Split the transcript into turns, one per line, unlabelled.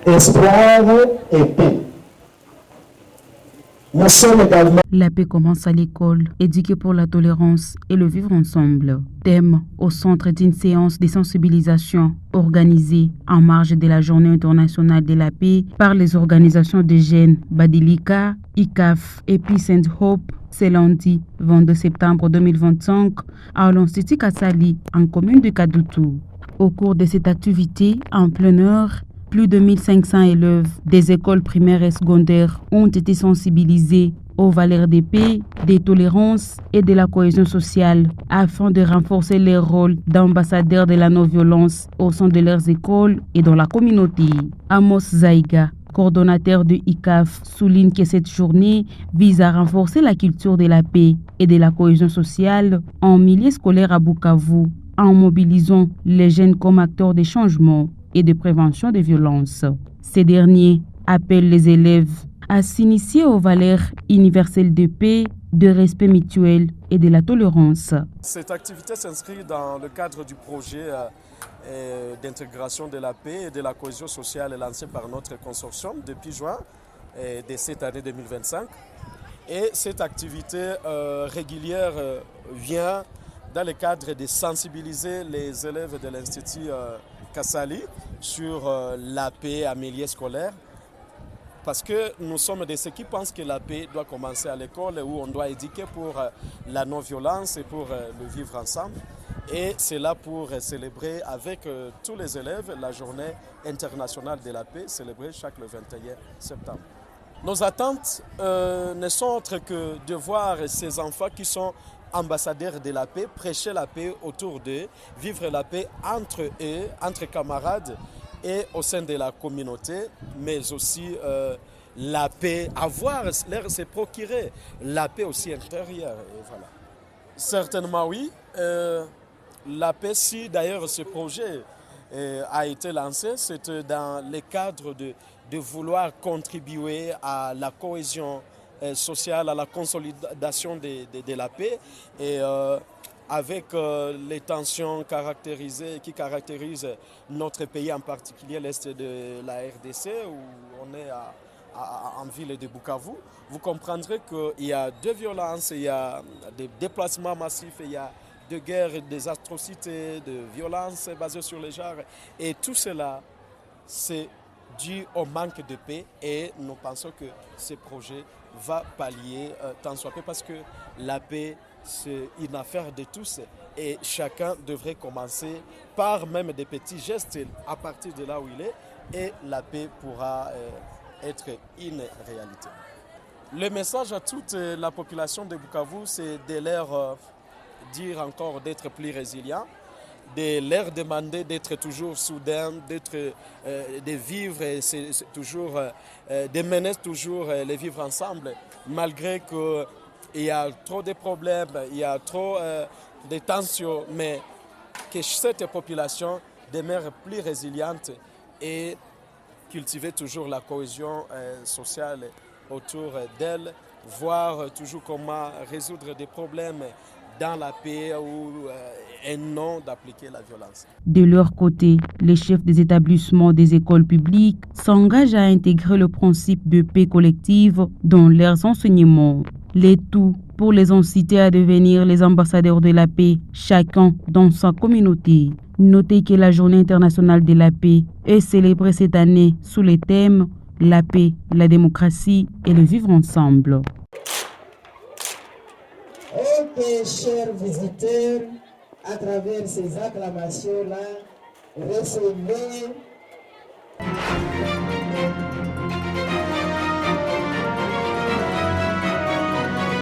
espoir et paix. Nous sommes également...
La paix commence à l'école, éduquer pour la tolérance et le vivre ensemble. Thème au centre d'une séance de sensibilisation organisée en marge de la Journée internationale de la paix par les organisations de jeunes Badilika, ICAF et Peace and Hope. C'est lundi 22 septembre 2025 à l'Institut Kassali en commune de Kadoutou. Au cours de cette activité en plein air, plus de 1500 élèves des écoles primaires et secondaires ont été sensibilisés aux valeurs de paix, de tolérance et de la cohésion sociale afin de renforcer leur rôle d'ambassadeurs de la non-violence au sein de leurs écoles et dans la communauté. Amos Zaïga, coordonnateur de ICAF, souligne que cette journée vise à renforcer la culture de la paix et de la cohésion sociale en milieu scolaire à Bukavu en mobilisant les jeunes comme acteurs de changement et de prévention des violences. Ces derniers appellent les élèves à s'initier aux valeurs universelles de paix, de respect mutuel et de la tolérance.
Cette activité s'inscrit dans le cadre du projet d'intégration de la paix et de la cohésion sociale lancé par notre consortium depuis juin de cette année 2025. Et cette activité régulière vient dans le cadre de sensibiliser les élèves de l'Institut Kassali sur la paix en milieu scolaire. Parce que nous sommes de ceux qui pensent que la paix doit commencer à l'école où on doit éduquer pour la non-violence et pour le vivre ensemble. Et c'est là pour célébrer avec tous les élèves la journée internationale de la paix, célébrée chaque le 21 septembre. Nos attentes ne sont autres que de voir ces enfants qui sont ambassadeurs de la paix, prêcher la paix autour d'eux, vivre la paix entre eux, entre camarades et au sein de la communauté, mais aussi la paix, se procurer la paix aussi intérieure. Et voilà. Certainement oui. La paix, si d'ailleurs ce projet a été lancé, c'est dans le cadre de vouloir contribuer à la cohésion sociale, à la consolidation de la paix et avec les tensions qui caractérisent notre pays, en particulier l'Est de la RDC, où on est en ville de Bukavu. Vous comprendrez qu'il y a de violences, il y a des déplacements massifs, il y a de guerres, des atrocités, de violences basées sur les genres. Et tout cela, c'est dû au manque de paix et nous pensons que ce projet va pallier tant soit peu parce que la paix, c'est une affaire de tous et chacun devrait commencer par même des petits gestes à partir de là où il est et la paix pourra être une réalité. Le message à toute la population de Bukavu, c'est de leur dire encore d'être plus résilients, de leur demander d'être toujours soudains, de vivre, c'est toujours, de mener toujours les vivre ensemble, malgré qu'il y a trop de problèmes, il y a trop de tensions, mais que cette population demeure plus résiliente et cultiver toujours la cohésion sociale autour d'elle, voir toujours comment résoudre des problèmes dans la paix et non d'appliquer la violence.
De leur côté, les chefs des établissements des écoles publiques s'engagent à intégrer le principe de paix collective dans leurs enseignements. Le tout pour les inciter à devenir les ambassadeurs de la paix, chacun dans sa communauté. Notez que la Journée internationale de la paix est célébrée cette année sous le thème « La paix, la démocratie et le vivre ensemble ».
Ok, chers visiteurs, à travers ces acclamations-là, recevez